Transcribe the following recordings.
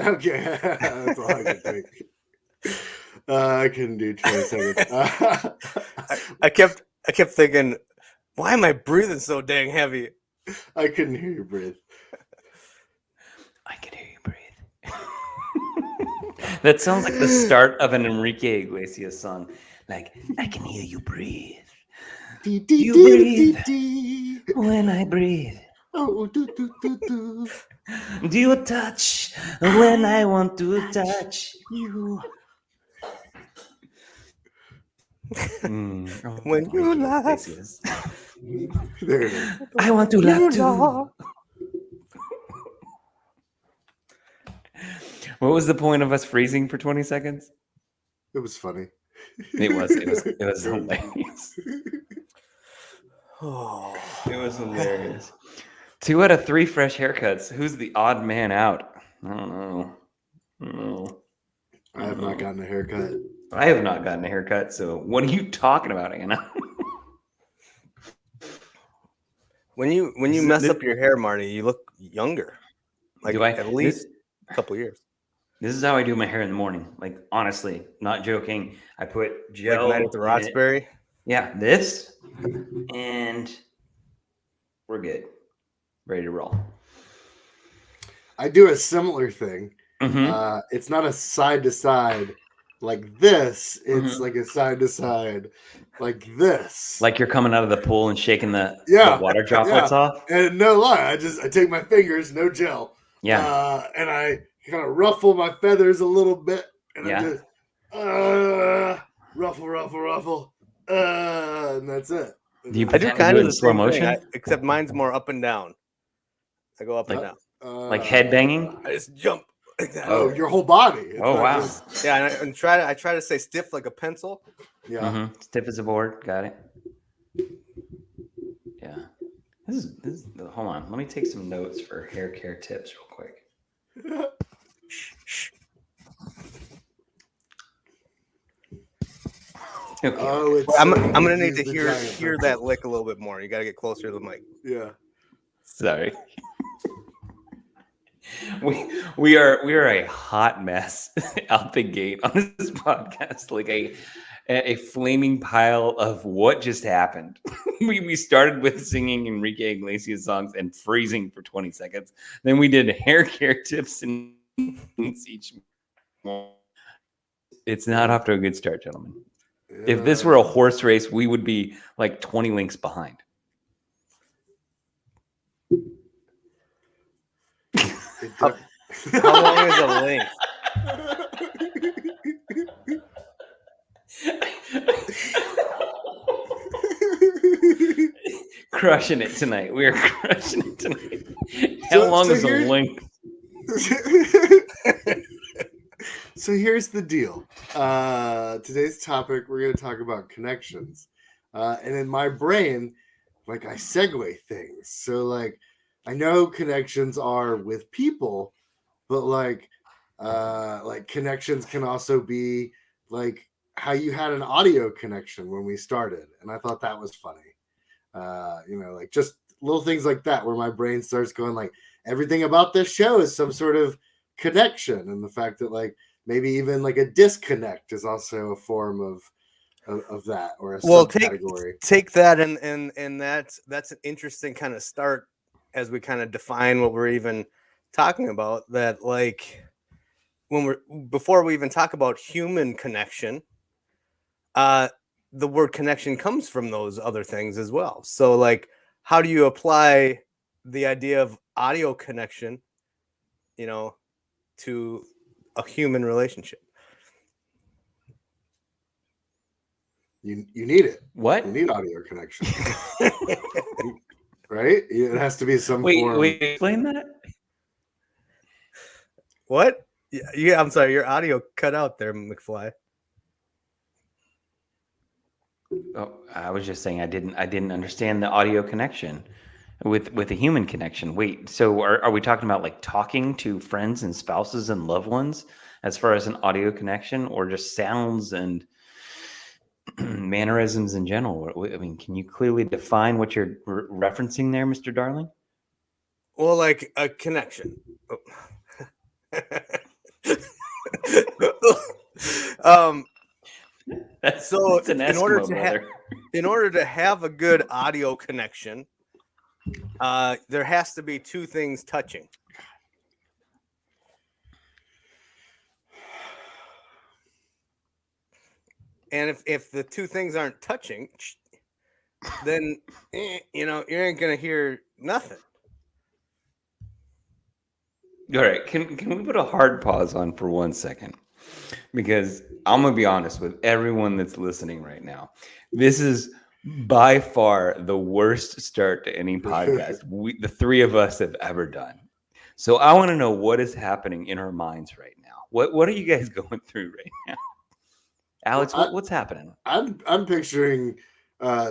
Okay, that's all I can take. I couldn't do 20 seconds. I kept thinking, why am I breathing so dang heavy? I couldn't hear you breathe. I can hear you breathe. That sounds like the start of an Enrique Iglesias song. Like, I can hear you breathe. You breathe when I breathe. Oh, do. Do you touch when I want to touch you? When you laugh. Iglesias. There it is. I want to laugh too. What was the point of us freezing for 20 seconds? It was funny. It was hilarious. Oh, It was hilarious. 2 out of 3 fresh haircuts. Who's the odd man out? I don't know. I have not gotten a haircut. I have not gotten a haircut, so what are you talking about, Anna? when you mess up your hair, Marty, you look younger. Like Do I? at least a couple years. This is how I do my hair in the morning. Like, honestly, not joking. I put gel. Like Night at the Roxbury. Yeah, this, and we're good. Ready to roll. I do a similar thing. Mm-hmm. It's not a side to side like this. It's like a side to side like this. Like you're coming out of the pool and shaking the water droplets off. And no lie, I take my fingers, no gel. Yeah. And I kind of ruffle my feathers a little bit. And I just ruffle. And that's it. Do you I do kind of the slow same motion? thing, except mine's more up and down. I go up and down. Like head banging? I just jump like that. Oh, your whole body. It's wow. Yeah, and I try to stay stiff like a pencil. Yeah. Mm-hmm. Stiff as a board. Got it. Yeah. This is hold on. Let me take some notes for hair care tips real quick. Shh. Okay. Oh, I'm gonna need to hear that lick a little bit more. You gotta get closer to the mic. Yeah. Sorry. We are a hot mess out the gate on this podcast, like a flaming pile of what just happened. We started with singing Enrique Iglesias songs and freezing for 20 seconds. Then we did hair care tips and each. It's not off to a good start, gentlemen. Yeah. If this were a horse race, we would be like 20 links behind. How long is a link? Crushing it tonight. We are crushing it tonight. How long is a link? So here's the deal. Today's topic, we're going to talk about connections. And in my brain, like I segue things. So like, I know connections are with people, but like connections can also be like how you had an audio connection when we started. And I thought that was funny. Like just little things like that where my brain starts going like everything about this show is some sort of connection. And the fact that like maybe even like a disconnect is also a form of that or a subcategory. Take that and that's an interesting kind of start as we kind of define what we're even talking about, that like before we even talk about human connection, the word connection comes from those other things as well. So like, how do you apply the idea of audio connection, to a human relationship? You need it. What? You need audio connection. Right? It has to be some form. Wait, explain that? What? Yeah, I'm sorry. Your audio cut out there, McFly. Oh, I was just saying I didn't understand the audio connection with a human connection. Wait, so are we talking about like talking to friends and spouses and loved ones as far as an audio connection, or just sounds and mannerisms in general? I mean, can you clearly define what you're referencing there, Mr. Darling? Well, like a connection. So That's an in order Eskimo to brother. in order to have a good audio connection, there has to be two things touching. And if the two things aren't touching, then you ain't gonna hear nothing. All right, can we put a hard pause on for 1 second? Because I'm gonna be honest with everyone that's listening right now. This is by far the worst start to any podcast the three of us have ever done. So I want to know what is happening in our minds right now. What are you guys going through right now? Alex, Well, what's happening? I'm picturing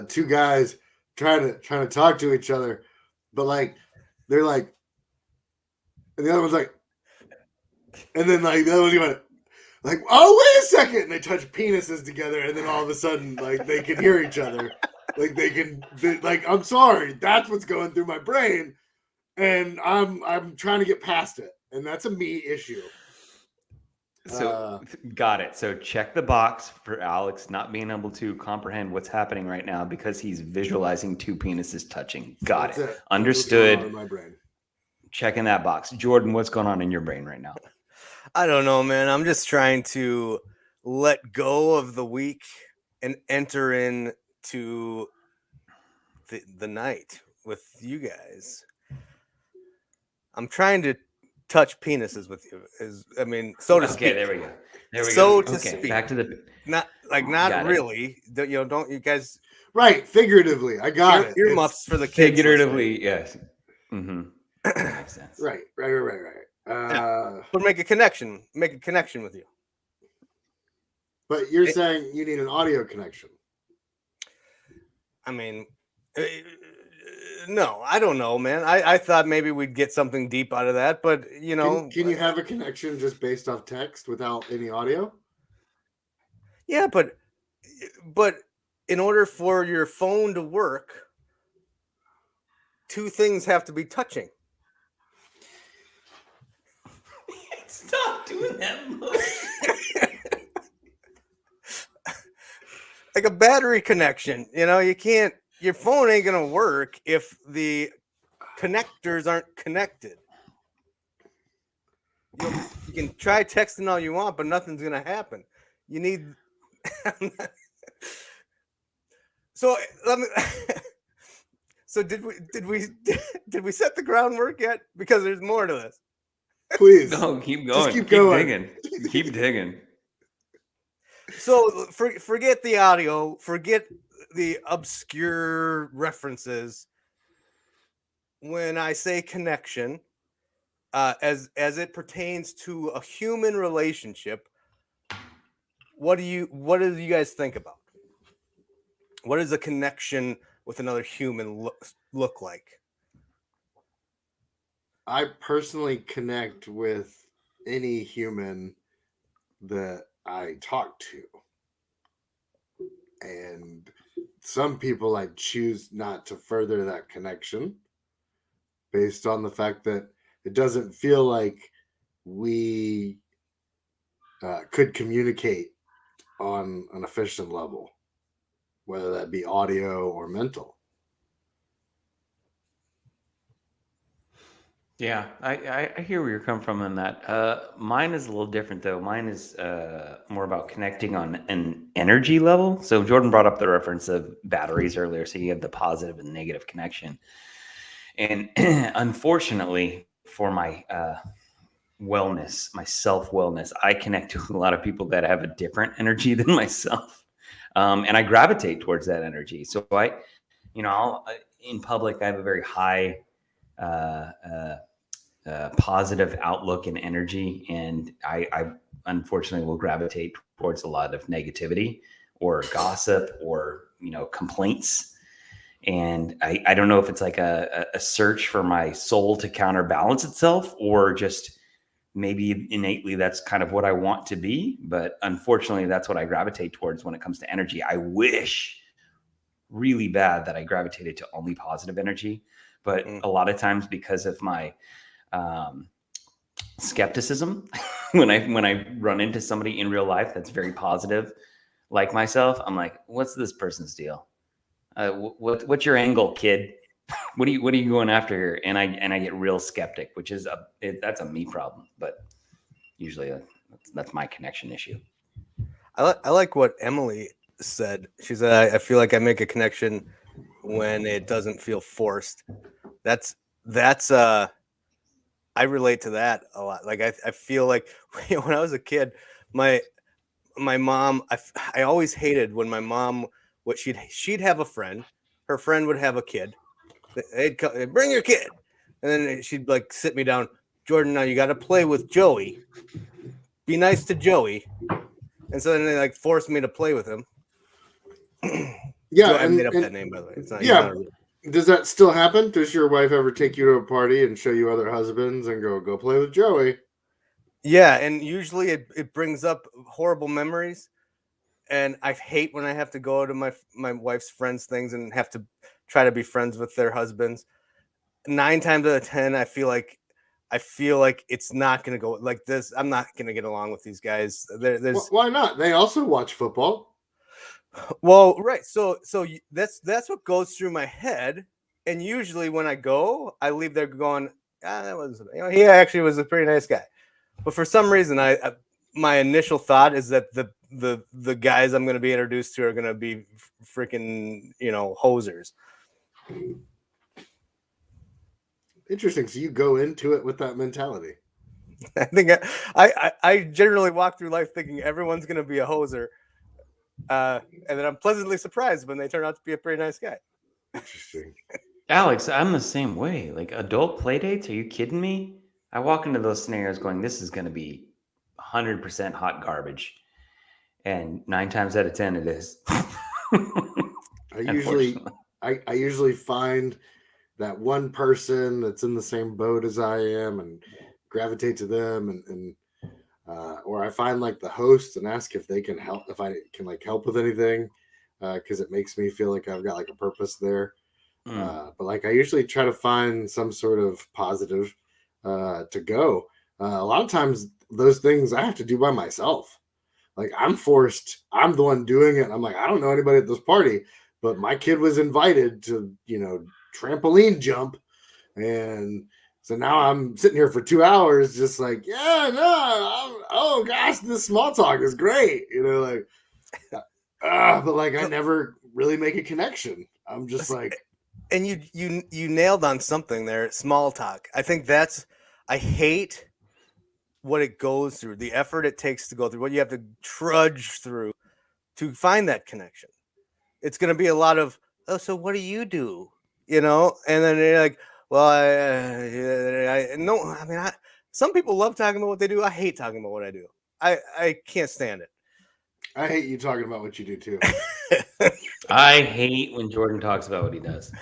two guys trying to talk to each other, but like they're like, and the other one's like, and then like the other one's going like, oh wait a second, and they touch penises together, and then all of a sudden like they can hear each other, like like I'm sorry, that's what's going through my brain, and I'm trying to get past it, and that's a me issue. So got it. So check the box for Alex not being able to comprehend what's happening right now because he's visualizing two penises touching. Got it. Understood. In my brain. Checking that box. Jordan, what's going on in your brain right now? I don't know, man. I'm just trying to let go of the week and enter into the night with you guys. I'm trying to touch penises with you. So to speak. Okay, there we go. So to okay, speak. back to the not really. Don't you guys? Right, figuratively. I got it. Earmuffs for the kids. Figuratively, yes. Mm-hmm. That makes sense. Right. But make a connection with you. But you're saying you need an audio connection. I mean, no, I don't know, man. I thought maybe we'd get something deep out of that, but can you have a connection just based off text without any audio? Yeah, but in order for your phone to work, two things have to be touching. Stop doing that. Like a battery connection, you can't. Your phone ain't gonna work if the connectors aren't connected. You can try texting all you want, but nothing's gonna happen. You need. So let me. So did we set the groundwork yet? Because there's more to this. Please. No, keep going. Just keep going. Digging. Keep digging. So forget the audio, forget the obscure references. When I say connection, as it pertains to a human relationship, what do you guys think about? What does a connection with another human look like? I personally connect with any human that I talk to. And some people I choose not to further that connection based on the fact that it doesn't feel like we could communicate on an efficient level, whether that be audio or mental. Yeah, I hear where you're coming from on that. Mine is a little different though. Mine is more about connecting on an energy level. So Jordan brought up the reference of batteries earlier. So you have the positive and negative connection. And unfortunately for my wellness, my self-wellness, I connect to a lot of people that have a different energy than myself. And I gravitate towards that energy. So I'll in public, I have a very high positive outlook and energy, and I unfortunately will gravitate towards a lot of negativity or gossip or complaints. And I don't know if it's like a search for my soul to counterbalance itself, or just maybe innately that's kind of what I want to be. But unfortunately, that's what I gravitate towards when it comes to energy. I wish really bad that I gravitated to only positive energy. But a lot of times, because of my skepticism when I run into somebody in real life that's very positive, like myself. I'm like, what's this person's deal? What's your angle, kid? What are you going after here? And I get real skeptic, which is that's a me problem, but usually that's my connection issue. I like what Emily said. She said, I feel like I make a connection when it doesn't feel forced. That's I relate to that a lot. Like I feel like when I was a kid, my mom, I always hated when my mom, she'd have a friend, her friend would have a kid. They'd come, bring your kid. And then she'd like sit me down, Jordan, now you got to play with Joey. Be nice to Joey. And so then they like forced me to play with him. Yeah, I made up that name, by the way. It's not, yeah. Does that still happen? Does your wife ever take you to a party and show you other husbands and go play with Joey? Yeah, and usually it brings up horrible memories. And I hate when I have to go to my wife's friends' things and have to try to be friends with their husbands. 9 times out of 10, I feel like it's not going to go like this. I'm not going to get along with these guys. There's Why not? They also watch football. Well, right. So that's what goes through my head. And usually when I go, I leave there going, that was, he actually was a pretty nice guy. But for some reason, my initial thought is that the guys I'm going to be introduced to are going to be freaking, hosers. Interesting. So you go into it with that mentality. I think I generally walk through life thinking everyone's going to be a hoser. And then I'm pleasantly surprised when they turn out to be a pretty nice guy. Interesting. Alex, I'm the same way. Like adult play dates, are you kidding me? I walk into those scenarios going, this is going to be 100% hot garbage. And 9 times out of 10, it is. I usually find that one person that's in the same boat as I am and gravitate to them and or I find like the host and ask if they can help, if I can like help with anything, because it makes me feel like I've got like a purpose there. But like I usually try to find some sort of positive to go. A lot of times those things I have to do by myself. Like I'm the one doing it. I'm like, I don't know anybody at this party, but my kid was invited to, trampoline jump. And so now I'm sitting here for 2 hours, just like, oh gosh, this small talk is great. But like I never really make a connection. I'm just like, and you nailed on something there. Small talk. I think I hate what it goes through, the effort it takes to go through, what you have to trudge through to find that connection. It's going to be a lot of, oh, so what do you do? And then you're like, well, some people love talking about what they do. I hate talking about what I do. I can't stand it. I hate you talking about what you do too. I hate when Jordan talks about what he does.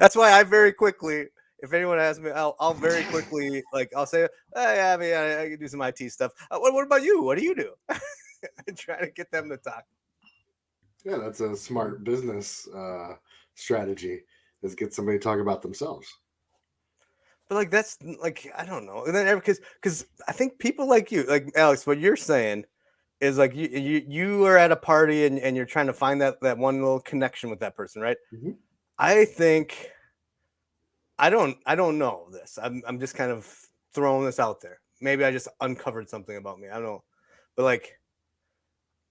That's why I very quickly, if anyone asks me, I'll very quickly, I'll say, hey, I can do some IT stuff. What about you? What do you do? I try to get them to talk. Yeah, that's a smart business strategy, is get somebody to talk about themselves. But that's I don't know. And then because I think people like you, like Alex, what you're saying is like you are at a party and you're trying to find that one little connection with that person, right? Mm-hmm. I think I don't know this. I'm just kind of throwing this out there. Maybe I just uncovered something about me. I don't know. But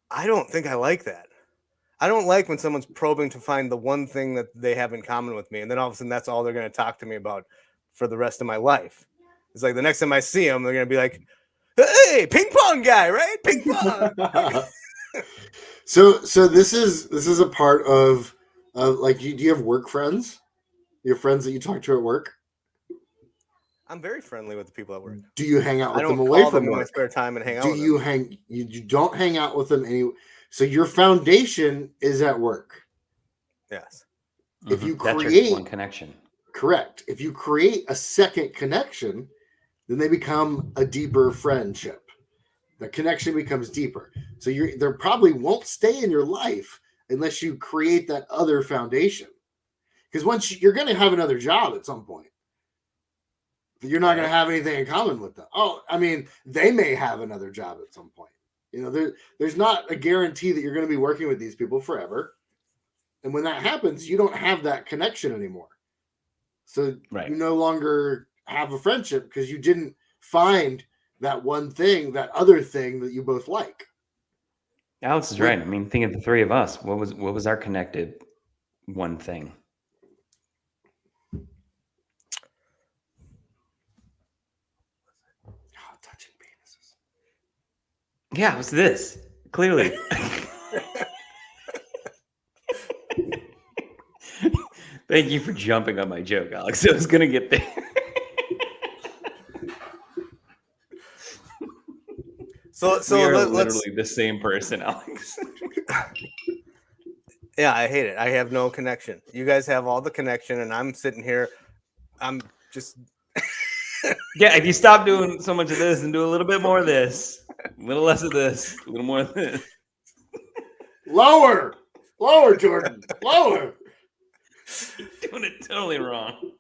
I don't think I like that. I don't like when someone's probing to find the one thing that they have in common with me, and then all of a sudden that's all they're going to talk to me about for the rest of my life. It's like the next time I see them, they're going to be like, hey, ping pong guy, right? Ping pong. So this is a part of do you have work friends? Your friends that you talk to at work? I'm very friendly with the people at work. Do you hang out with them away from work? In my spare time and hang out with them. You don't hang out with them anyway. So your foundation is at work. Yes. If you That's create your one connection. Correct. If you create a second connection, then they become a deeper friendship. The connection becomes deeper. So there probably won't stay in your life unless you create that other foundation. Because once you're going to have another job at some point. you're not going to have anything in common with them. Oh, I mean, they may have another job at some point. You know, there's not a guarantee that you're going to be working with these people forever. And when that happens, you don't have that connection anymore. So you no longer have a friendship because you didn't find that one thing, that other thing that you both like. Alex is right. I mean, think of the three of us. What was our connective one thing? Touching penises. Yeah, it was this. Clearly. Thank you for jumping on my joke, Alex. I was going to get there. So we are let's literally the same person, Alex. Yeah, I hate it. I have no connection. You guys have all the connection, and I'm sitting here. I'm just. Yeah, if you stop doing so much of this and do a little bit more of this, a little less of this, a little more of this. Lower, Jordan, lower. You're doing it totally wrong.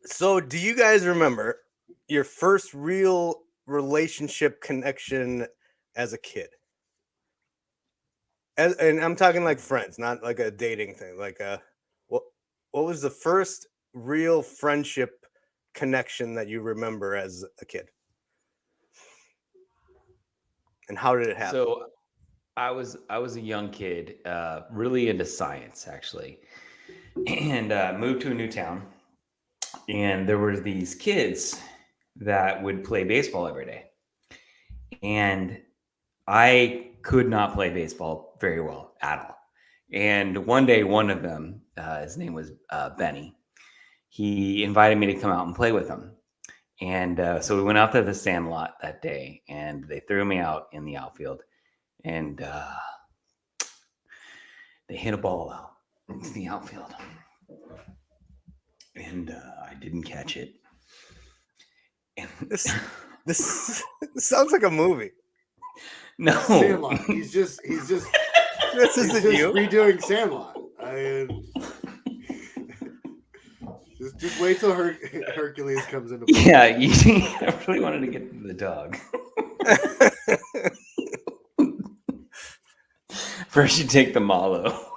So, do you guys remember your first real relationship connection as a kid? And I'm talking like friends, not like a dating thing. Like, what was the first real friendship connection that you remember as a kid? And how did it happen? So, I was a young kid, really into science, actually, and moved to a new town. And there were these kids that would play baseball every day. And I could not play baseball very well at all. And one day, one of them, his name was Benny, he invited me to come out and play with him. And so we went out to the sandlot that day, and they threw me out in the outfield. And they hit a ball out into the outfield. And I didn't catch it. And This sounds like a movie. No, Sandlot. He's just This he's isn't just you. redoing Sandlot. Just wait till Hercules comes into play. Yeah, I really wanted to get the dog. First, you take the mallow.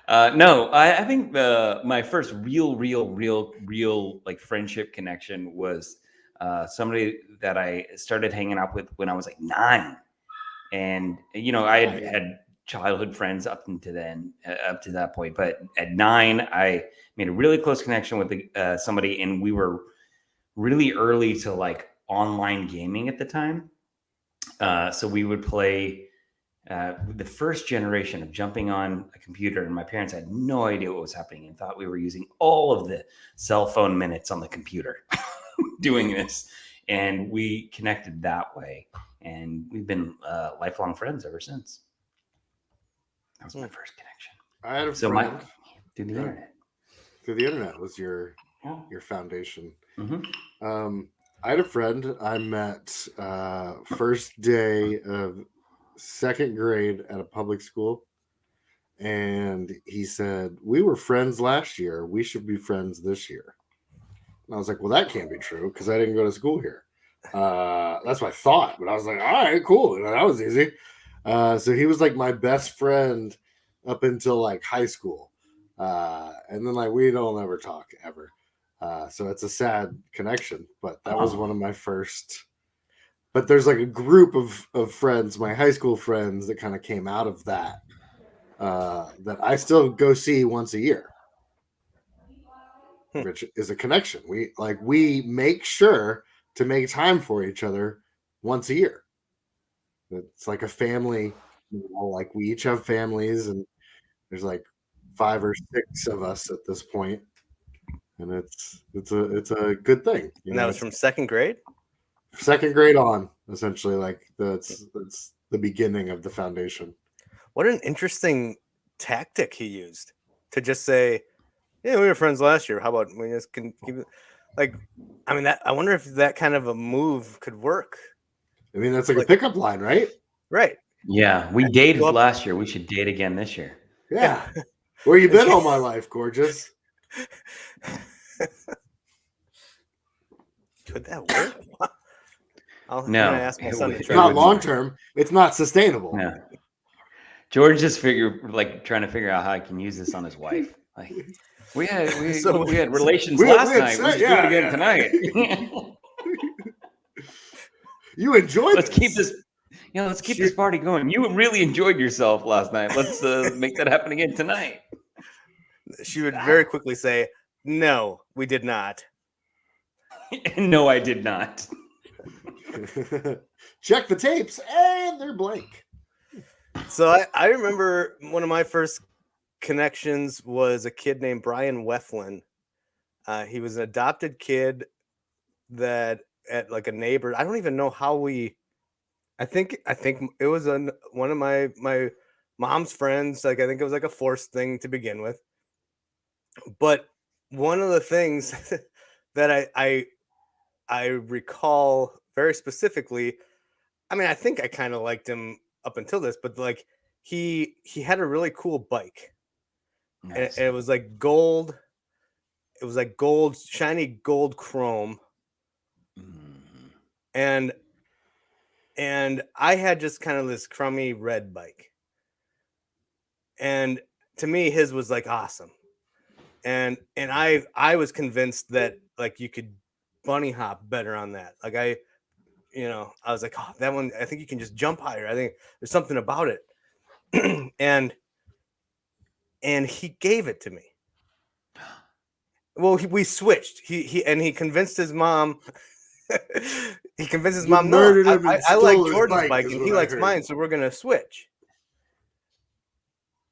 No, I think my first real like friendship connection was somebody that I started hanging out with when I was like 9, and you know I had childhood friends up to that point, but at 9 I made a really close connection with somebody, and we were really early to like online gaming at the time. So we would play the first generation of jumping on a computer, and my parents had no idea what was happening and thought we were using all of the cell phone minutes on the computer doing this. And we connected that way, and we've been lifelong friends ever since. That was my first connection. I had a friend through the internet. Through the internet was your foundation. Mm-hmm. I had a friend I met first day of 2nd grade at a public school, and he said, "We were friends last year. We should be friends this year." And I was like, "Well, that can't be true because I didn't go to school here." That's what I thought, but I was like, "All right, cool. You know, that was easy." So he was like my best friend up until like high school, and then like we don't ever talk ever. So it's a sad connection, but that was one of my first. But there's like a group of friends, my high school friends, that kind of came out of that, that I still go see once a year, which is a connection. We make sure to make time for each other once a year. It's like a family, you know, like we each have families, and there's like 5 or 6 of us at this point. And it's a good thing. And that was from 2nd grade? 2nd grade on, essentially. Like that's the beginning of the foundation. What an interesting tactic he used to just say, "Yeah, we were friends last year. How about we just can keep it?" Like, I mean, I wonder if that kind of a move could work. I mean, that's like a pickup line, right? Right. Yeah, we dated last year. We should date again this year. Yeah. Where you been all my life, gorgeous? Could that work? I'm No, gonna ask my it son to would- try. it Not would long work. term. It's not sustainable. No. George just trying to figure out how I can use this on his wife. Like we had relations we had last night. sex, We should do yeah, it again yeah. tonight. You enjoyed Let's keep this. Let's keep this party going. You really enjoyed yourself last night. Let's make that happen again tonight. She would very quickly say, "No, we did not." No, I did not. Check the tapes, and they're blank. So I remember one of my first connections was a kid named Brian Weflin. He was an adopted kid that at like a neighbor. I don't even know how we. I think it was one of my mom's friends. Like I think it was like a forced thing to begin with. But one of the things that I recall very specifically, I mean, I think I kind of liked him up until this, but like he had a really cool bike. Nice. And it was like gold. It was like gold, shiny gold chrome. Mhm. And I had just kind of this crummy red bike. And to me, his was like awesome. And I was convinced that like you could bunny hop better on that. Like I was like, oh, that one, I think you can just jump higher. I think there's something about it. and he gave it to me. Well, we switched. He convinced his mom. He convinced his You mom, no, murdered him and I like stole his Jordan's bike, bike is and what he I likes heard. mine, so we're gonna switch.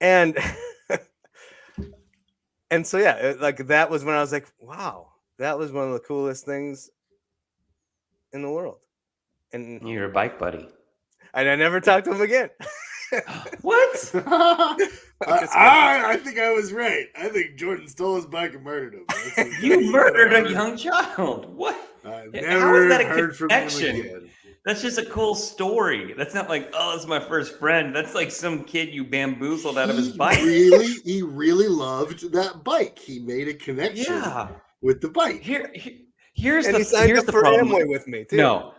And and so yeah, like that was when I was like, wow, that was one of the coolest things in the world. And You're a bike buddy. I never talked to him again. What? I think I was right. I think Jordan stole his bike and murdered him. You murdered a young child. What? I've How is never that a heard from him connection? again. That's just a cool story. That's not like, oh, that's my first friend. That's like some kid you bamboozled out of his bike. He really loved that bike. He made a connection Yeah. with the bike. Here's And the he signed here's up the for problem. Amway with me too. No.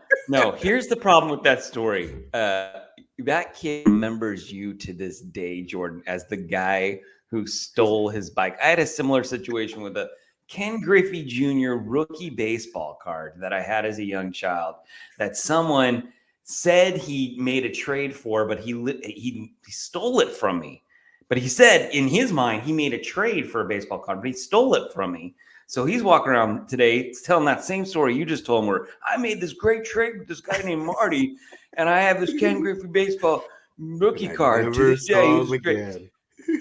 Here's the problem with that story. That kid remembers you to this day, Jordan, as the guy who stole his bike. I had a similar situation with a Ken Griffey Jr. rookie baseball card that I had as a young child that someone said he made a trade for, but he stole it from me. But he said in his mind he made a trade for a baseball card, but he stole it from me. So he's walking around today telling that same story you just told him, where I made this great trade with this guy named Marty, and I have this Ken Griffey baseball rookie card to this day. He was great.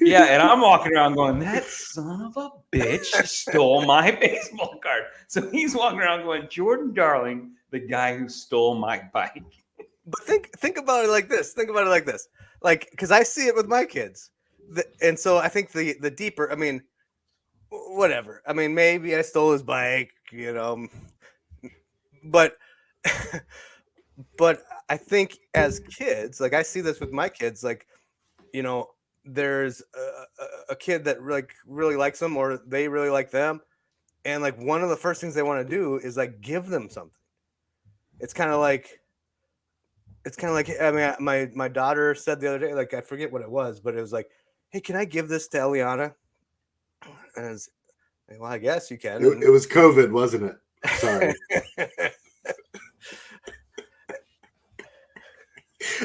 Yeah, and I'm walking around going, that son of a bitch stole my baseball card. So he's walking around going, Jordan Darling, the guy who stole my bike. But think about it like this. Like, because I see it with my kids. And so I think the deeper, I mean, whatever. I mean, maybe I stole his bike, but but I think as kids, like I see this with my kids, like, there's a kid that really likes them, or they really like them, and like one of the first things they want to do is like give them something. It's kind of like I mean, my daughter said the other day, like I forget what it was, but it was like, hey, can I give this to Eliana? And I was like, well, I guess you can. It was COVID, wasn't it? Sorry.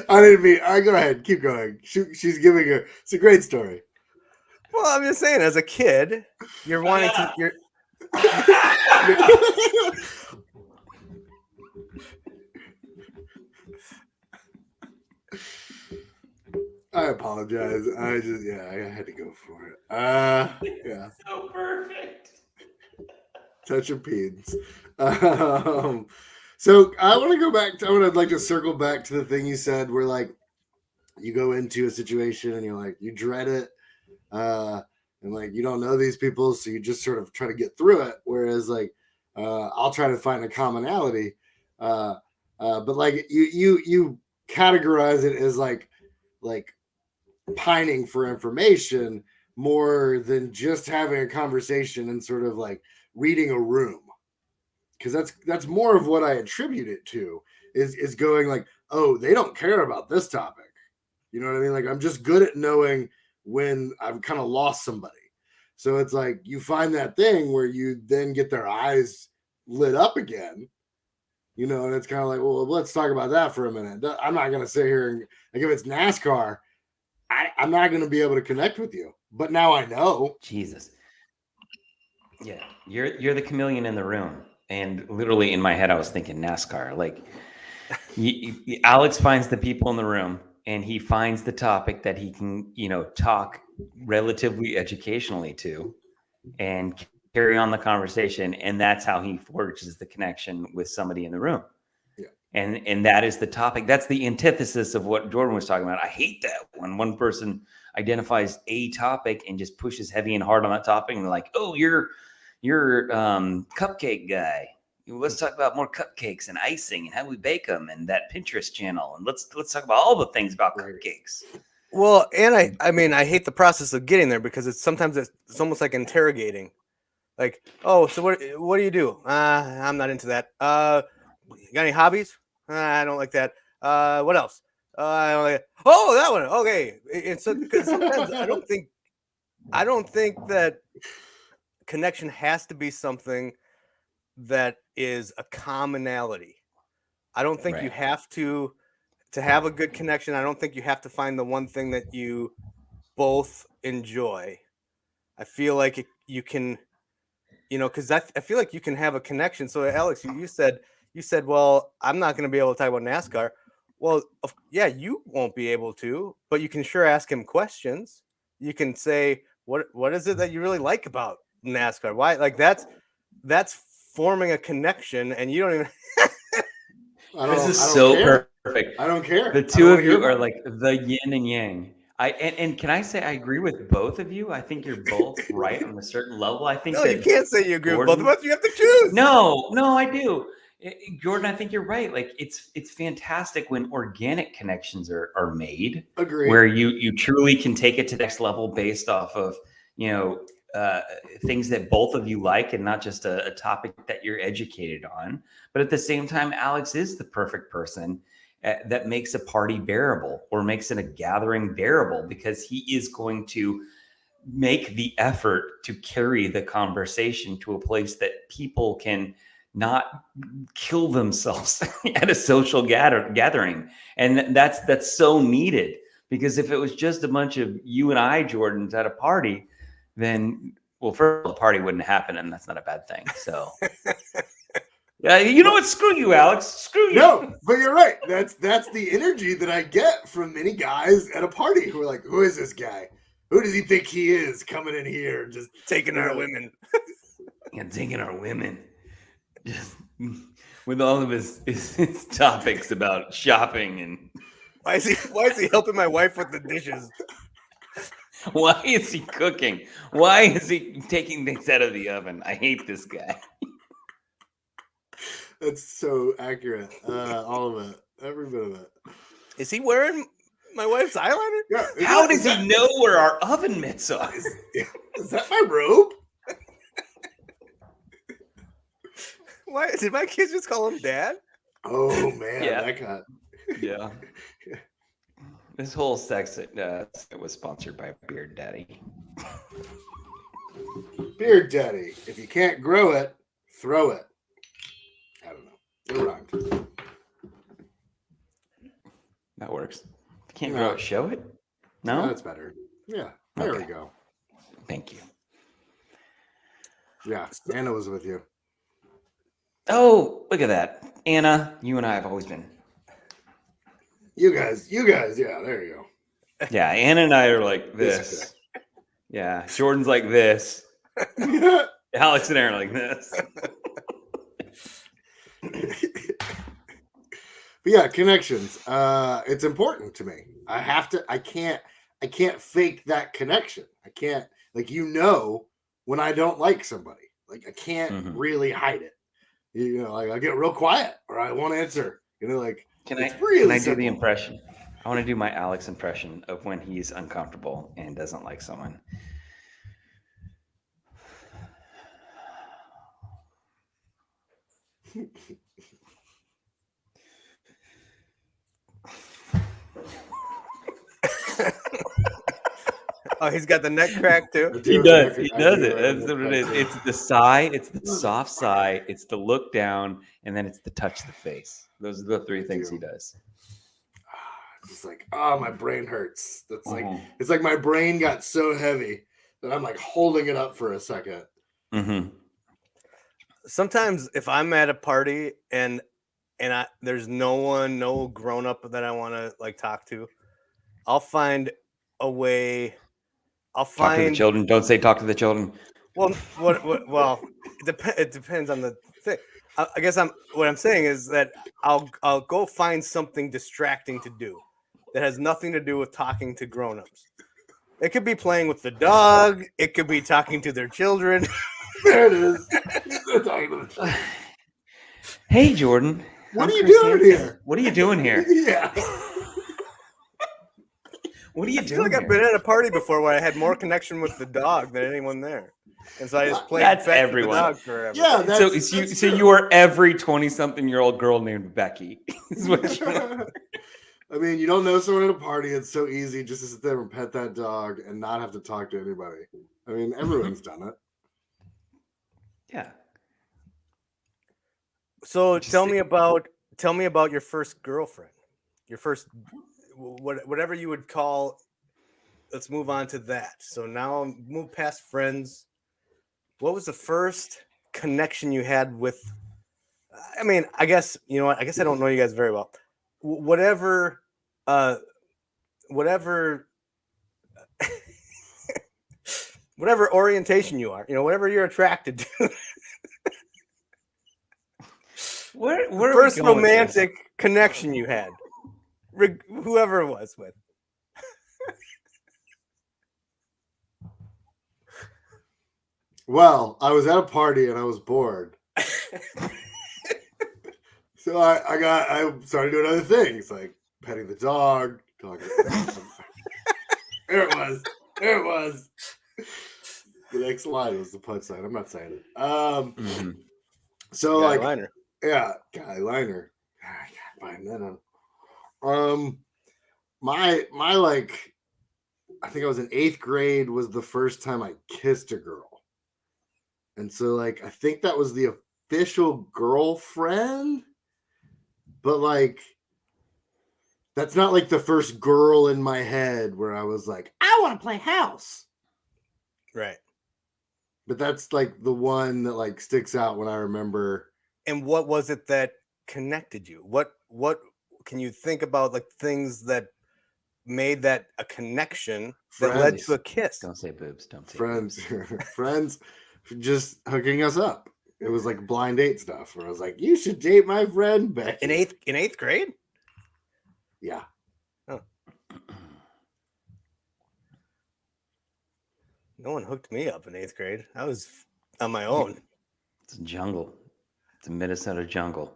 I didn't mean. Go ahead, keep going. She's giving her. It's a great story. Well, I'm just saying, as a kid, you're wanting to. You're, I apologize. I had to go for it. Yeah. So perfect. Touch of peens. So I want to go back to. I would like to circle back to the thing you said, where like you go into a situation and you're like you dread it, and like you don't know these people, so you just sort of try to get through it. Whereas like I'll try to find a commonality, but like you categorize it as like pining for information more than just having a conversation and sort of like reading a room, because that's more of what I attribute it to, is going like, oh, they don't care about this topic. You know what I mean? Like, I'm just good at knowing when I've kind of lost somebody. So it's like you find that thing where you then get their eyes lit up again, you know, and it's kind of like, well, let's talk about that for a minute. I'm not going to sit here and, like, if it's NASCAR, I'm not going to be able to connect with you. But now I know. Jesus. Yeah, you're the chameleon in the room. And literally in my head, I was thinking NASCAR. Like, Alex finds the people in the room, and he finds the topic that he can, you know, talk relatively educationally to and carry on the conversation. And that's how he forges the connection with somebody in the room. Yeah. And that is the topic. That's the antithesis of what Jordan was talking about. I hate that when one person identifies a topic and just pushes heavy and hard on that topic, and they're like, oh, you're cupcake guy. Let's talk about more cupcakes and icing and how we bake them and that Pinterest channel. And let's talk about all the things about cupcakes. Well, and I mean, I hate the process of getting there, because it's almost like interrogating. Like, oh, so what do you do? I'm not into that. You got any hobbies? I don't like that. What else? I don't like it. Oh, that one. Okay. It's because sometimes I don't think that connection has to be something that is a commonality. I don't think you have to have a good connection. I don't think you have to find the one thing that you both enjoy. I feel like you can, you know, because I feel like you can have a connection. So Alex, you said, well, I'm not going to be able to talk about NASCAR. Well, yeah, you won't be able to, but you can sure ask him questions. You can say, what is it that you really like about NASCAR? Why? Like, that's forming a connection, and you don't even. This is so perfect. I don't care. The two of you are like the yin and yang. And can I say I agree with both of you? I think you're both right on a certain level. I think no, you can't say you agree with both of us. You have to choose. No, I do. Jordan, I think you're right. Like, it's fantastic when organic connections are made. Agreed. Where you truly can take it to the next level based off of, you know, things that both of you like, and not just a topic that you're educated on. But at the same time, Alex is the perfect person that makes a party bearable, or makes it a gathering bearable, because he is going to make the effort to carry the conversation to a place that people can not kill themselves at a social gathering. And that's so needed, because if it was just a bunch of you and I, Jordans, at a party, then, well, first of all, the party wouldn't happen, and that's not a bad thing. So, yeah, you know what? Screw you, Alex. Screw you. No, but you're right. That's the energy that I get from many guys at a party who are like, "Who is this guy? Who does he think he is coming in here and just taking our women?" Yeah, taking our women. Just with all of his topics about shopping and why is he helping my wife with the dishes? Why is he cooking? Why is he taking things out of the oven? I hate this guy. That's so accurate. All of it. Every bit of it. Is he wearing my wife's eyeliner? Yeah. How does he know where our oven mitts are? Is that my robe? Why did my kids just call him Dad? Oh man, Yeah. that got. Yeah. This whole sex it was sponsored by Beard Daddy. Beard Daddy. If you can't grow it, throw it. I don't know. It rhymed. That works. If you can't grow it, show it. No, that's better. Yeah, there we go. Thank you. Yeah, Anna was with you. Oh, look at that, Anna. You and I have always been. You guys. Yeah, there you go. Yeah, Anna and I are like this. Yeah, Jordan's like this. Alex and Aaron are like this. But yeah, connections. It's important to me. I can't fake that connection. I can't, like, when I don't like somebody. Like, I can't really hide it. You know, like, I get real quiet or I won't answer. You know, like, Can I do the impression? I want to do my Alex impression of when he's uncomfortable and doesn't like someone. Oh, he's got the neck crack I too. He do, does. I He do does have it. a That's what it neck is. crack. It's the sigh. It's the soft sigh. It's the look down, and then it's the touch the face. Those are the three things he does. It's just like, oh, my brain hurts. That's like, Mhm. it's like my brain got so heavy that I'm like holding it up for a second. Mm-hmm. Sometimes if I'm at a party and there's no grown up that I want to like talk to, I'll find a way. I'll Talk to the find children. Don't say talk to the children. well, well, it depends on the thing. I guess what I'm saying is that I'll go find something distracting to do that has nothing to do with talking to grown-ups. It could be playing with the dog. It could be talking to their children. There it is. He's not talking to the children. Hey, Jordan. What I'm are you Chris doing Hansen. here? What are you doing here? Yeah. What are you I feel doing like I've here? been at a party before where I had more connection with the dog than anyone there, and so I just played That's fetch with everyone. the dog forever. Yeah, So you are every 20-something-year-old girl named Becky. Is what you I mean, you don't know someone at a party. It's so easy just to sit there and pet that dog and not have to talk to anybody. I mean, everyone's done it. Yeah. So Just tell me about your first girlfriend, your first whatever you would call. Let's move on to that. So now move past friends. What was the first connection you had with? I mean, I guess you know what. I guess I don't know you guys very well. Whatever, whatever, whatever orientation you are, whatever you're attracted to. Where First romantic connection you had, whoever it was with. Well, I was at a party and I was bored. So I started doing other things like petting the dog, talking. There it was. There it was. The next line was the punchline. I'm not saying it. Mhm. So Guy like, liner. yeah, guy liner. I can't find that on. My like, I think I was in 8th grade was the first time I kissed a girl, and so like I think that was the official girlfriend. But like, that's not like the first girl in my head where I was like, I want to play house. Right. But that's like the one that like sticks out when I remember. And what was it that connected you? What can you think about, like things that made that a connection that led Friends. to a kiss? Don't say boobs. Don't say Friends, boobs. friends just hooking us up. It was like blind date stuff where I was like, you should date my friend Becky. In eighth grade? Yeah. No one hooked me up in 8th grade. I was on my own. It's a jungle. It's a Minnesota jungle.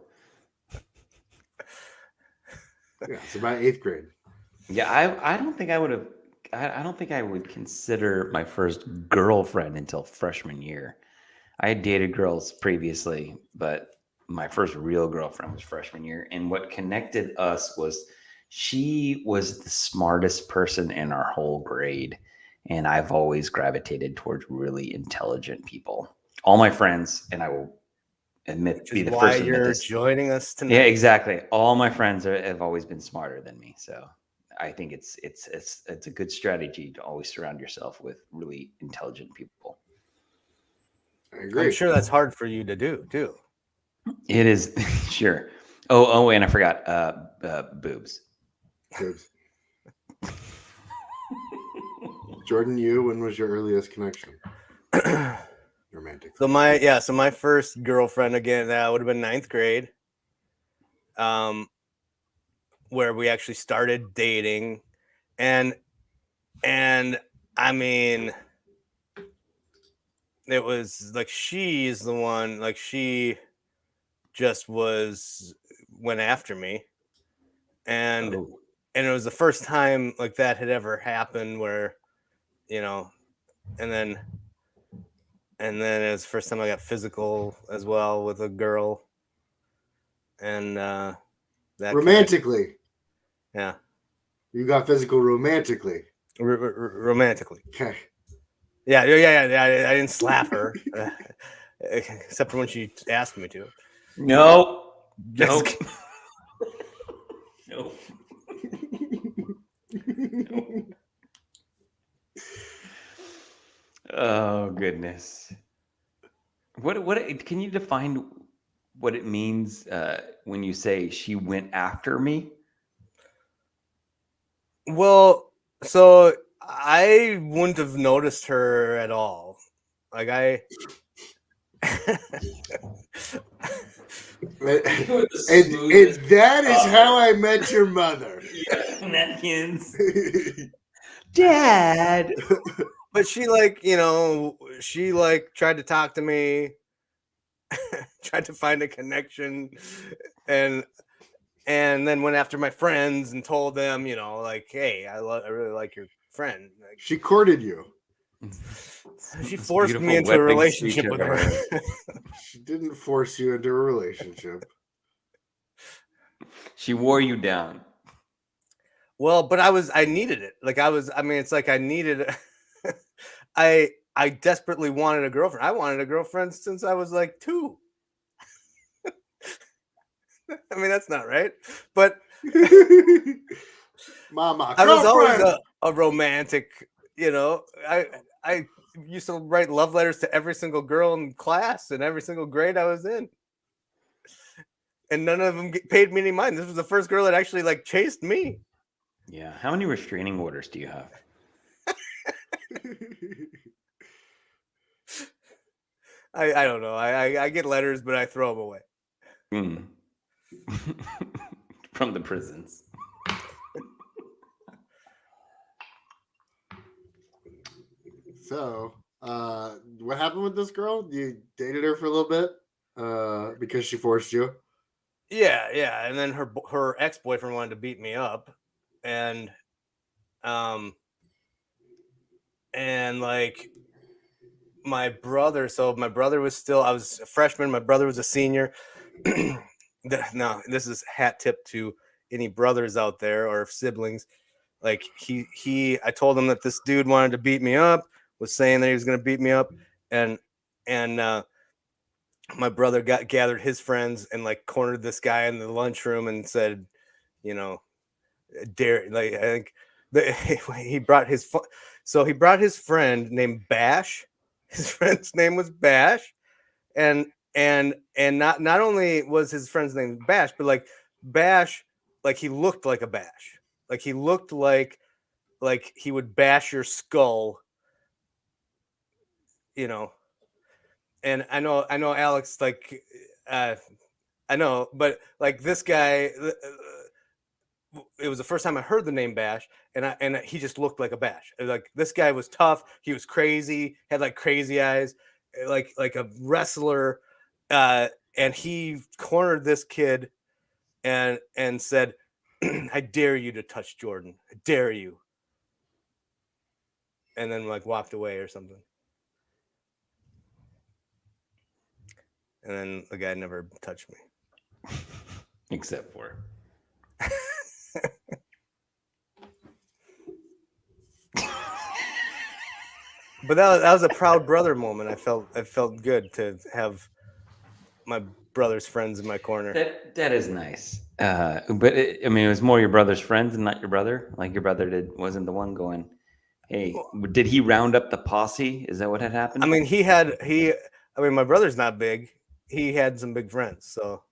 Yeah, it's about 8th grade. Yeah, I don't think I would have. I don't think I would consider my first girlfriend until freshman year. I had dated girls previously, but my first real girlfriend was freshman year. And what connected us was she was the smartest person in our whole grade. And I've always gravitated towards really intelligent people. All my friends, and I will Which be is the why first to admit you're this. joining us tonight. Yeah, exactly. All my friends have always been smarter than me. So I think it's a good strategy to always surround yourself with really intelligent people. I agree. I'm sure that's hard for you to do too. It is sure. Oh, and I forgot boobs. Boobs. Jordan, when was your earliest connection? Romantic. So my first girlfriend, again, that would have been 9th grade. Where we actually started dating, and I mean, it was like she's the one, like she just went after me, and it was the first time like that had ever happened where, and then it was the first time I got physical as well with a girl. and that Romantically, yeah, you got physical romantically. romantically. Okay. Yeah. I didn't slap her, except for when she asked me to. No. Just Nope. Nope. Oh goodness. What can you define what it means when you say she went after me? Well, so I wouldn't have noticed her at all. Like I. And that is how I met your mother. Yeah, napkins. Dad. But she she tried to talk to me, tried to find a connection, and then went after my friends and told them, hey, I really like your friend. Like, She courted you. she It's forced beautiful me into a wedding relationship speech with I've ever her. heard. She didn't force you into a relationship. She wore you down. Well, but I needed it. It's like I needed I desperately wanted a girlfriend. I wanted a girlfriend since I was like 2. I mean, that's not right. But Mama, I was always girlfriend. a romantic, I used to write love letters to every single girl in class and every single grade I was in. And none of them paid me any mind. This was the first girl that actually chased me. Yeah. How many restraining orders do you have? I don't know. I get letters, but I throw them away. From the prisons. So, what happened with this girl? You dated her for a little bit because she forced you. Yeah, and then her ex-boyfriend wanted to beat me up, and my brother. So my brother was I was a freshman. My brother was a senior. Now this is hat tip to any brothers out there or siblings. Like I told him that this dude wanted to beat me up, was saying that he was going to beat me up, and my brother gathered his friends and cornered this guy in the lunchroom and said, dare, I think he brought his friend named Bash. His friend's name was Bash, and not only was his friend's name Bash, but Bash, he looked like a Bash. He looked like he would bash your skull, And I know Alex, I know, but this guy, it was the first time I heard the name Bash, and he just looked like a Bash. This guy was tough. He was crazy, had crazy eyes, like a wrestler, and he cornered this kid, and said, "I dare you to touch Jordan. I dare you." And then walked away or something. And then the guy never touched me. Except for. But that was a proud brother moment. I felt good to have my brother's friends in my corner. That is nice. But it was more your brother's friends and not your brother. Like your brother wasn't the one going, hey, did he round up the posse? Is that what had happened? I mean, my brother's not big. He had some big friends, so.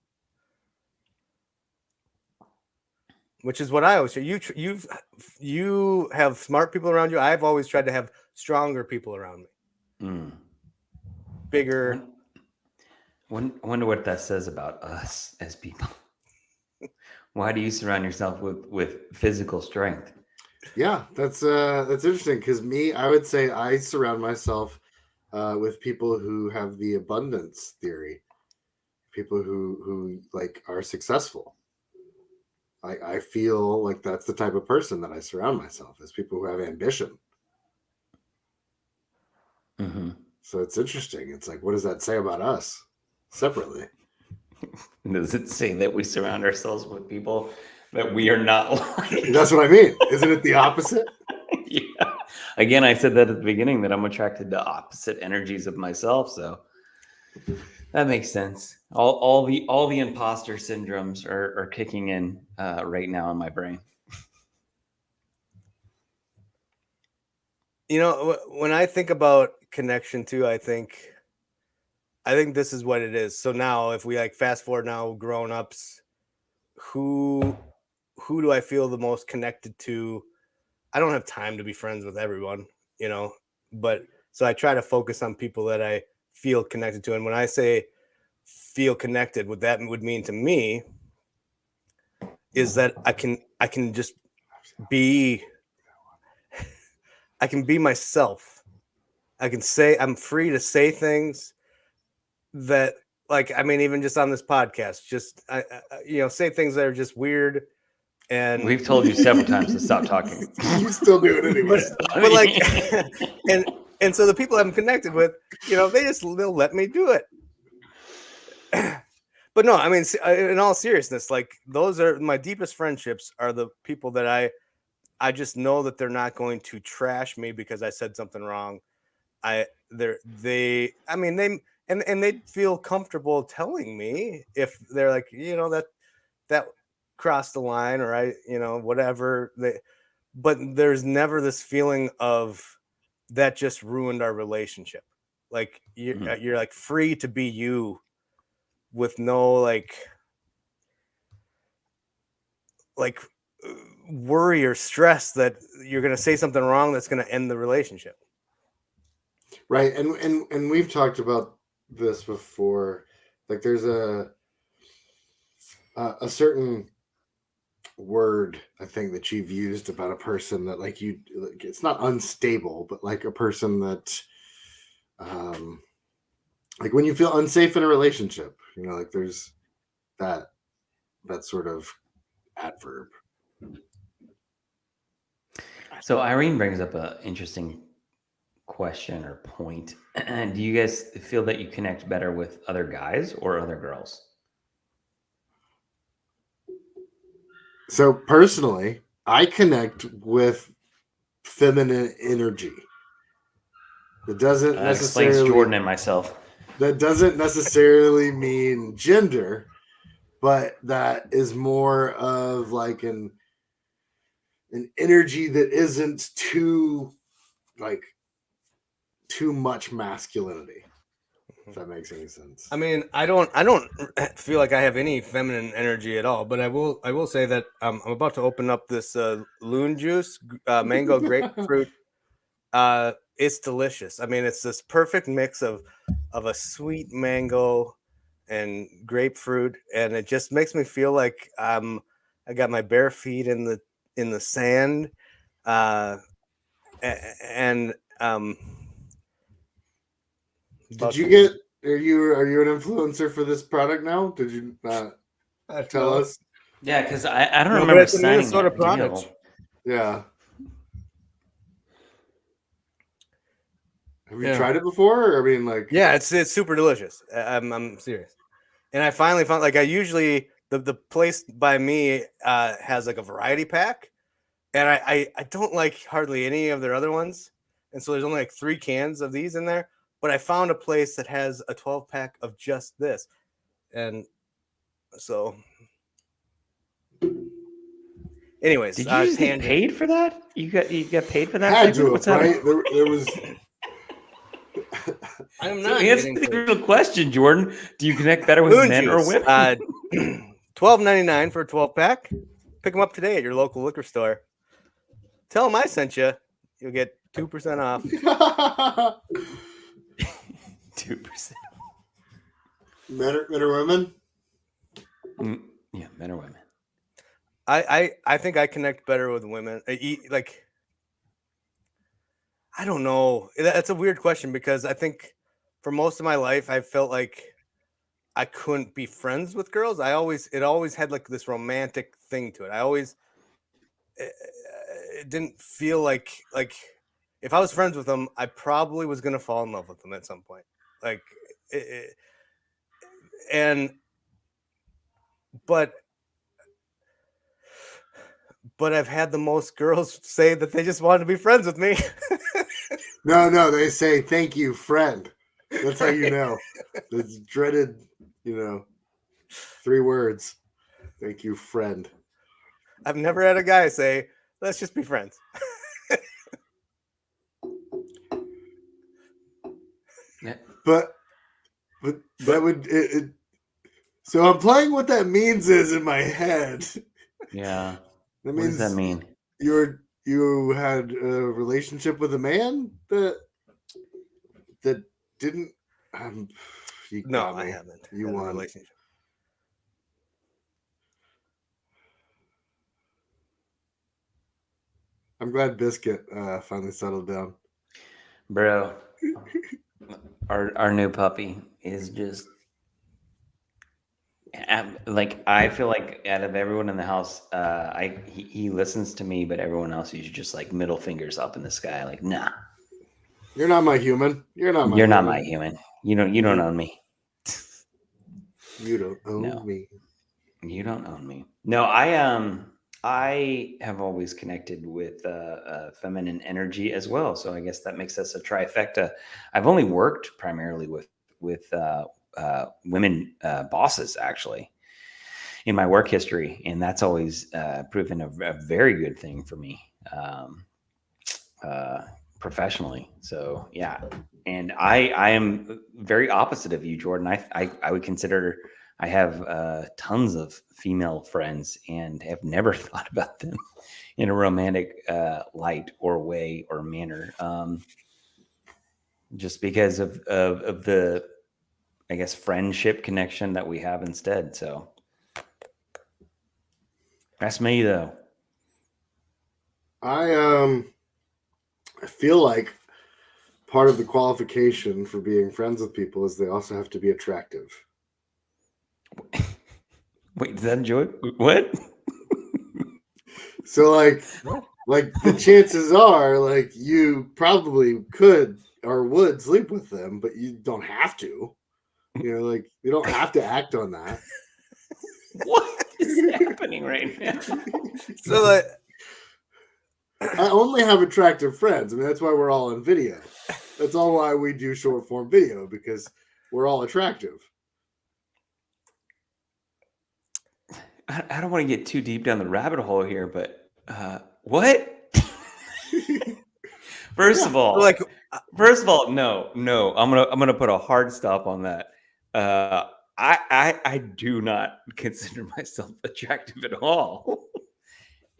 Which is what I always say. You have smart people around you. I've always tried to have stronger people around me. Bigger. I wonder what that says about us as people. Why do you surround yourself with physical strength? Yeah, that's interesting because I would say I surround myself with people who have the abundance theory, people who are successful. I feel like that's the type of person that I surround myself as, people who have ambition. Mm-hmm. So it's interesting. It's what does that say about us separately? Does it say that we surround ourselves with people that we are not like? That's what I mean. Isn't it the opposite? Yeah. Again, I said that at the beginning that I'm attracted to opposite energies of myself. So that makes sense. All the imposter syndromes are kicking in right now in my brain. You know, when I think about connection too, I think this is what it is. So now, if we like fast forward now, grown ups, who do I feel the most connected to? I don't have time to be friends with everyone, you know, but so I try to focus on people that I feel connected to. And when I say feel connected, what that would mean to me is that I can just be, I can be myself. I can say, I'm free to say things that, like, I mean, even just on this podcast, just say things that are just weird. And We've told you several times to stop talking. You still do it anyway. but like, and so the people I'm connected with, they'll let me do it. But no, I mean, in all seriousness, like, those are my deepest friendships, are the people that I just know that they're not going to trash me because I said something wrong. They feel comfortable telling me if they're like, that crossed the line, or whatever. But there's never this feeling of that just ruined our relationship. Like, you're like free to be you with no like worry or stress that you're going to say something wrong that's going to end the relationship. Right. And we've talked about this before. Like, there's a certain word, I think, that you've used about a person that, like, it's not unstable, but like a person that like when you feel unsafe in a relationship, like there's that sort of adverb. So Irene brings up an interesting question or point. Do you guys feel that you connect better with other guys or other girls? So personally, I connect with feminine energy. It doesn't That necessarily explains Jordan and myself. That doesn't necessarily mean gender, but that is more of like an energy that isn't too much masculinity. If that makes any sense. I mean, I don't feel like I have any feminine energy at all, but I will say that I'm about to open up this Loon Juice mango grapefruit. It's delicious. I mean, it's this perfect mix of a sweet mango and grapefruit, and it just makes me feel like I got my bare feet in the sand, and Did you get? Are you an influencer for this product now? Did you tell us? Yeah, because I don't remember it's a signing Minnesota that product. deal. Yeah. Have you tried it before? I mean, like, yeah, it's super delicious. I'm serious. And I finally found, like, I usually the place by me has like a variety pack, and I don't like hardly any of their other ones, and so there's only like 3 cans of these in there. But I found a place that has a 12-pack of just this, and so. Anyways, did you just get paid for that? You got paid for that? Had to have, right? There was. I'm not. Answer the real question, Jordan. Do you connect better with Loon men Juice, or women? $12.99 for a 12-pack. Pick them up today at your local liquor store. Tell them I sent you. You'll get 2% off. 2%. Men or women? Yeah, men or women. I think I connect better with women. Like, I don't know. That's a weird question, because I think for most of my life I felt like I couldn't be friends with girls. It always had like this romantic thing to it. It didn't feel like if I was friends with them, I probably was gonna fall in love with them at some point. Like, and but I've had the most girls say that they just wanted to be friends with me. No, they say thank you, friend. That's how you know. It's dreaded, 3 words. Thank you, friend. I've never had a guy say, let's just be friends. But that would it. So I'm playing what that means is in my head. Yeah. That What does that mean? You had a relationship with a man that didn't. You No, got I me. haven't. You had a won. relationship. I'm glad Biscuit finally settled down. Bro, our new puppy is just like, I feel like out of everyone in the house, he listens to me, but everyone else is just like middle fingers up in the sky, like, nah, You're not my human. You're not my human. You don't own me. You don't own No. me. You don't own me. No, I have always connected with feminine energy as well. So I guess that makes us a trifecta. I've only worked primarily with women bosses, actually, in my work history, and that's always proven a very good thing for me professionally. So yeah, and I am very opposite of you, Jordan. I would consider. I have tons of female friends and have never thought about them in a romantic light or way or manner, just because of the, I guess, friendship connection that we have instead. So that's me, though. I feel like part of the qualification for being friends with people is they also have to be attractive. Wait, is that a joke? What? So like the chances are like you probably could or would sleep with them, but you don't have to. Like you don't have to act on that. What is happening right now? So like, I only have attractive friends. I mean, that's why we're all on video. That's all why we do short form video, because we're all attractive. I don't want to get too deep down the rabbit hole here, but what? First of all, no. I'm gonna put a hard stop on that. I do not consider myself attractive at all,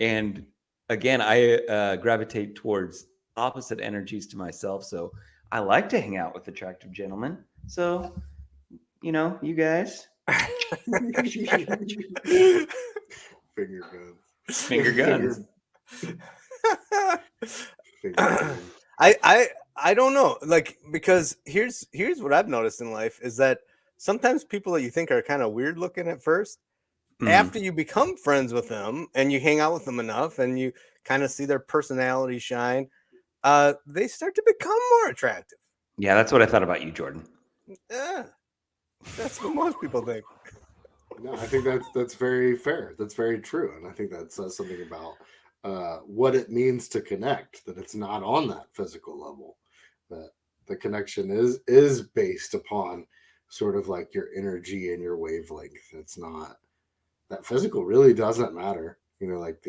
and again, I gravitate towards opposite energies to myself. So I like to hang out with attractive gentlemen. So you guys. Finger guns. Finger guns. Finger guns. I don't know, like, because here's what I've noticed in life is that sometimes people that you think are kind of weird looking at first, after you become friends with them and you hang out with them enough and you kind of see their personality shine, they start to become more attractive. Yeah, that's what I thought about you, Jordan. Yeah, that's what most people think. No, I think that's very fair. That's very true, and I think that says something about what it means to connect. That it's not on that physical level. That the connection is based upon sort of like your energy and your wavelength. It's not that physical really doesn't matter. Like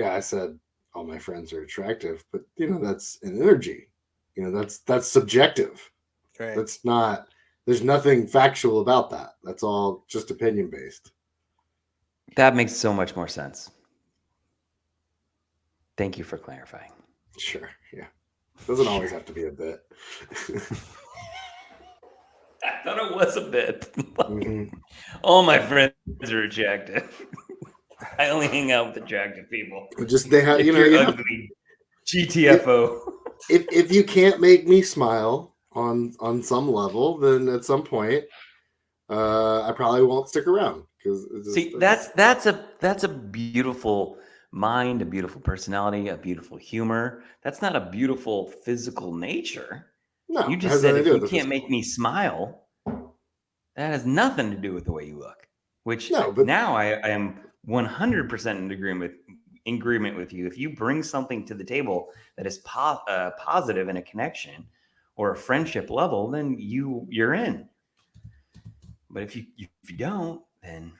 I said all my friends are attractive, but that's an energy. That's subjective. Right. That's not. There's nothing factual about that. That's all just opinion based. That makes so much more sense. Thank you for clarifying. Sure. Yeah. Doesn't always have to be a bit. I thought it was a bit. Mm-hmm. All my friends are attractive. I only hang out with attractive people. Just they have, ugly. GTFO. If you can't make me smile on some level, then at some point, I probably won't stick around because that's a beautiful mind, a beautiful personality, a beautiful humor. That's not a beautiful physical nature. No, you just said if you can't make me smile, that has nothing to do with the way you look. which No, but now I am 100% in agreement with you. If you bring something to the table that is positive in a connection or a friendship level, then you're in. But if you don't, then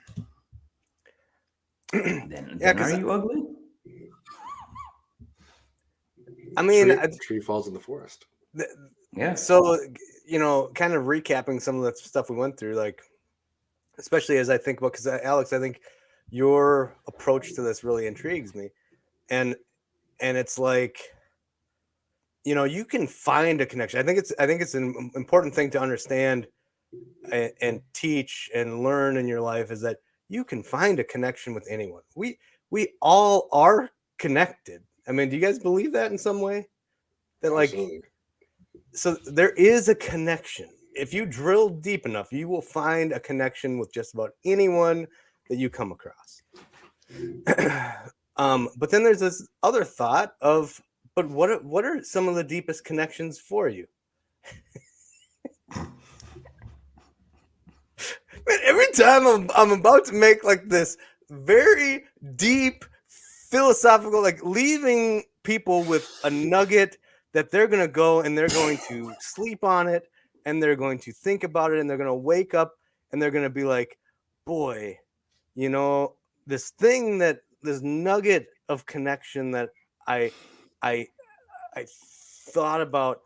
Yeah, are you ugly? I mean, tree falls in the forest. Yeah. So, kind of recapping some of the stuff we went through, like, especially as I think about, because Alex, I think your approach to this really intrigues me, and it's like, you can find a connection. I think it's an important thing to understand and teach and learn in your life, is that you can find a connection with anyone. We all are connected. I mean, do you guys believe that in some way? That, like, Absolutely. so there is a connection. If you drill deep enough, you will find a connection with just about anyone that you come across. But then there's this other thought of, but what are some of the deepest connections for you? Man, every time I'm about to make like this very deep philosophical, like leaving people with a nugget that they're going to go and they're going to sleep on it and they're going to think about it and they're going to wake up and they're going to be like, boy, this nugget of connection that I thought about,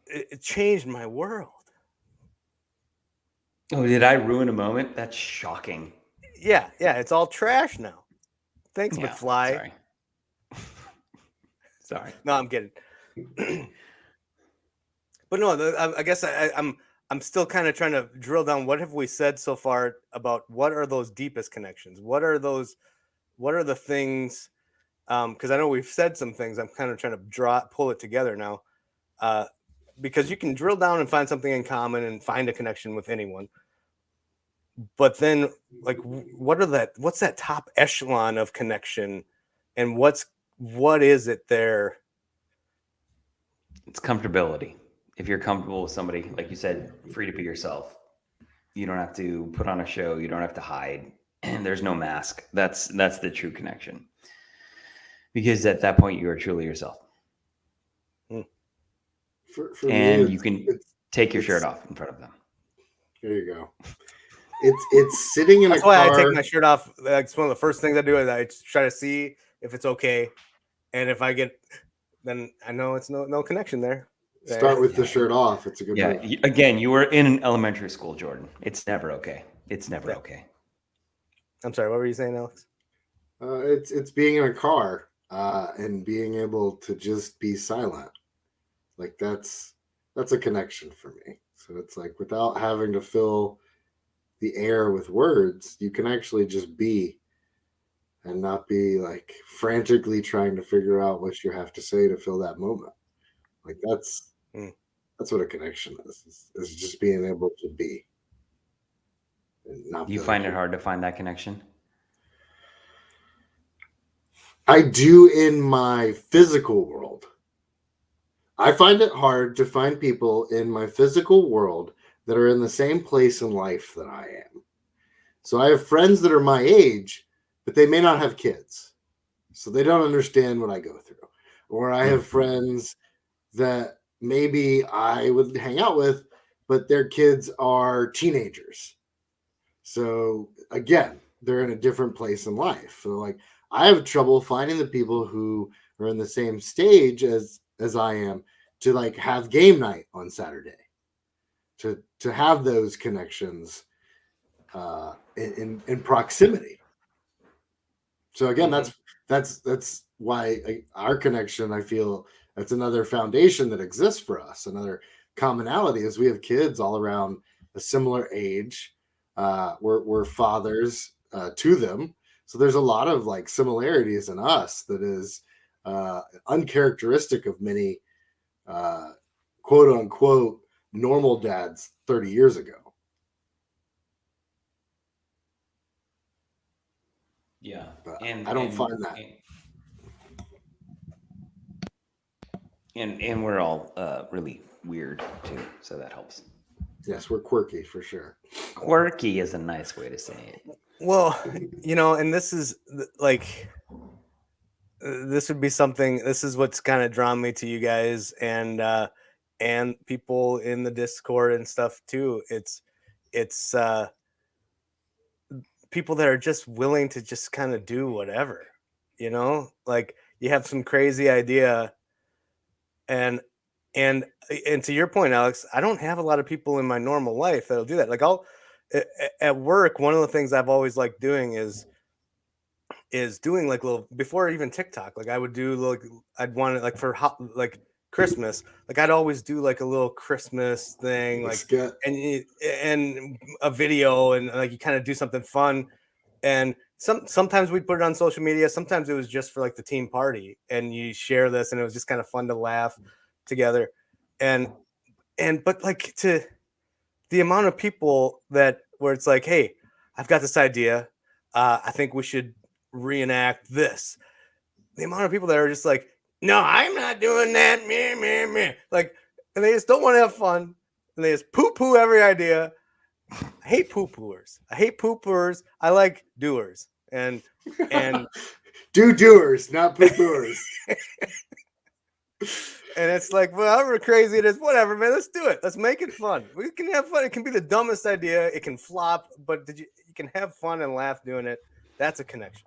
it changed my world. Oh, did I ruin a moment? That's shocking. Yeah, it's all trash now. Thanks, Yeah, McFly. Sorry. Sorry. No, I'm kidding. But no, I guess I'm still kind of trying to drill down. What have we said so far about what are those deepest connections? What are the things? Because I know we've said some things. I'm kind of trying to pull it together now. Because you can drill down and find something in common and find a connection with anyone. But then, like, what's that top echelon of connection, and what is it there? It's comfortability. If you're comfortable with somebody, like you said, free to be yourself. You don't have to put on a show. You don't have to hide. And there's no mask. That's the true connection. Because at that point, you are truly yourself. For and me, you can take your shirt off in front of them. There you go. It's sitting in That's a why car. I take my shirt off. That's one of the first things I do, is I try to see if it's okay, and if I get, then I know it's no connection there. Start with the shirt off. It's a good move. Again, you were in an elementary school, Jordan. It's never okay. It's never okay. I'm sorry. What were you saying, Alex? It's being in a car and being able to just be silent. Like that's a connection for me. So it's like, without having to fill the air with words, you can actually just be and not be like frantically trying to figure out what you have to say to fill that moment. Like that's what a connection is just being able to be. Do you find it hard to find that connection? I do in my physical world. I find it hard to find people in my physical world that are in the same place in life that I am. So I have friends that are my age, but they may not have kids. So they don't understand what I go through. Or I have friends that maybe I would hang out with, but their kids are teenagers. So again, they're in a different place in life. So like, I have trouble finding the people who are in the same stage as I am to like have game night on Saturday, to have those connections in proximity. So again, that's why our connection, I feel that's another foundation that exists for us. Another commonality is we have kids all around a similar age. We're fathers to them. So there's a lot of like similarities in us that is uncharacteristic of many quote unquote normal dads 30 years ago. Yeah. But I don't find that. And we're all really weird too, so that helps. Yes, we're quirky for sure. Quirky is a nice way to say it. Well, and this is like, this would be something. This is what's kind of drawn me to you guys and people in the Discord and stuff too. It's people that are just willing to just kind of do whatever, like you have some crazy idea, and to your point, Alex, I don't have a lot of people in my normal life that'll do that. Like at work, one of the things I've always liked doing is doing like little, before even TikTok, like I would do like, I'd want it like for like Christmas, like I'd always do like a little Christmas thing, like and a video, and like you kind of do something fun, and sometimes we'd put it on social media, sometimes it was just for like the team party, and you share this, and it was just kind of fun to laugh together, and but like, to the amount of people that where it's like, hey, I've got this idea, I think we should reenact this. The amount of people that are just like, no, I'm not doing that, meh. Like, and they just don't want to have fun, and they just poo every idea. I hate poo-pooers. I like doers, and doers, not poo-pooers. And it's like, well, however crazy it is, whatever, man. Let's do it. Let's make it fun. We can have fun. It can be the dumbest idea. It can flop, but you can have fun and laugh doing it. That's a connection.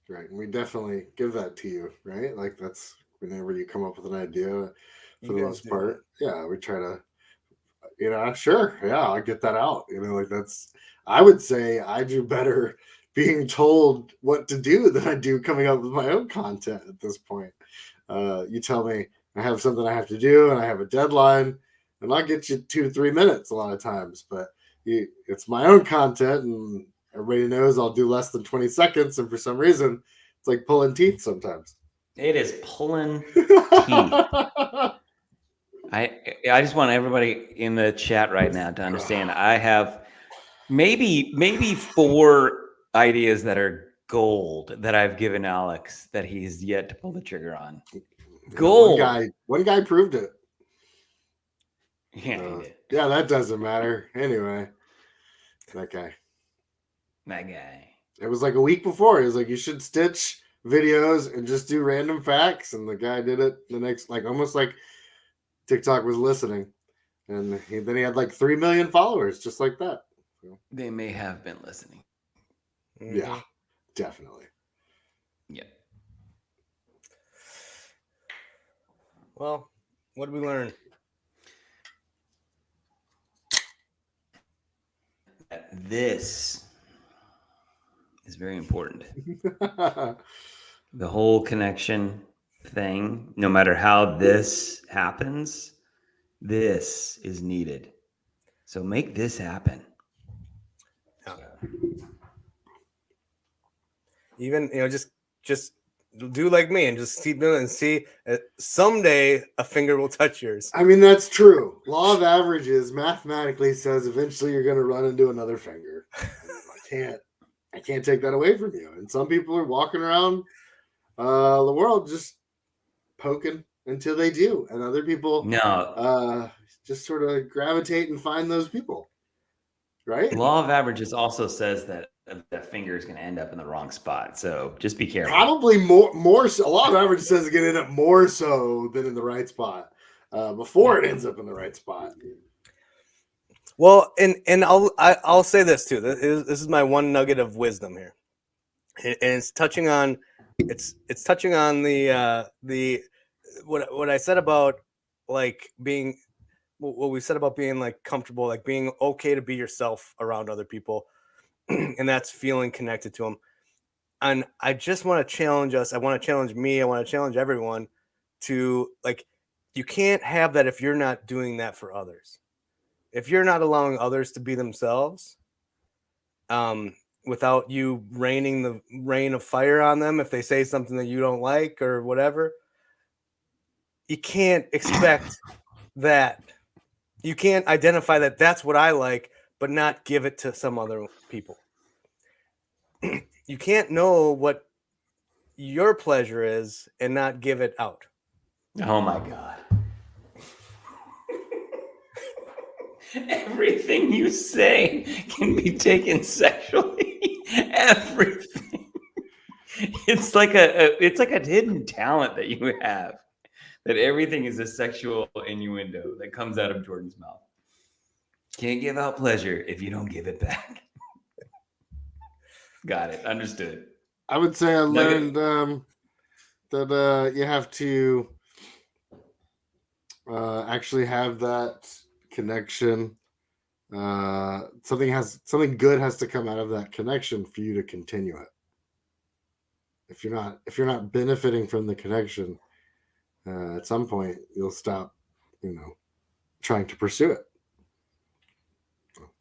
Right. And we definitely give that to you, right? Like, that's whenever you come up with an idea, for the most part. Yeah, we try to, sure. Yeah, I'll get that out. Like, that's, I would say I do better being told what to do than I do coming up with my own content at this point. You tell me I have something I have to do and I have a deadline, and I'll get you 2 to 3 minutes a lot of times, but it's my own content, and everybody knows I'll do less than 20 seconds. And for some reason, it's like pulling teeth sometimes. It is pulling teeth. I just want everybody in the chat right now to understand I have maybe 4 ideas that are gold that I've given Alex that he's yet to pull the trigger on. Gold. One guy proved it. Yeah, yeah, that doesn't matter. Anyway, that guy. It was like a week before. He was like, you should stitch videos and just do random facts. And the guy did it the next, like, almost like TikTok was listening. And then he had like 3 million followers, just like that. So, they may have been listening. Yeah, definitely. Yeah. Well, what did we learn? This is very important. The whole connection thing, no matter how this happens, this is needed. So make this happen. Even, just do like me and just keep doing it and see someday a finger will touch yours. I mean, that's true. Law of averages mathematically says eventually you're going to run into another finger. I can't take that away from you. And some people are walking around the world just poking until they do, and other people just sort of gravitate and find those people. Right? Law of averages also says that the finger is going to end up in the wrong spot. So just be careful. Probably more so. A lot of averages says it's going to end up more so than in the right spot before it ends up in the right spot. Well, and I'll say this too. This is my one nugget of wisdom here, and it's touching on the what I said about like being what we said about being like comfortable, like being okay to be yourself around other people. And that's feeling connected to them. And I just want to challenge us. I want to challenge me. I want to challenge everyone to, like, you can't have that if you're not doing that for others. If you're not allowing others to be themselves, without you raining the rain of fire on them, if they say something that you don't like or whatever, you can't expect that. You can't identify that that's what I like, but not give it to some other people. You can't know what your pleasure is and not give it out. Oh my God. Everything you say can be taken sexually. Everything. It's like it's like a hidden talent that you have. That everything is a sexual innuendo that comes out of Jordan's mouth. Can't give out pleasure if you don't give it back. Got it. Understood. I would say I Nugget. learned that you have to actually have that connection. Something good has to come out of that connection for you to continue it. If you're not benefiting from the connection, at some point you'll stop, trying to pursue it.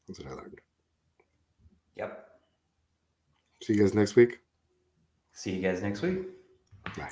That's what I learned. Yep. See you guys next week. See you guys next week. Bye.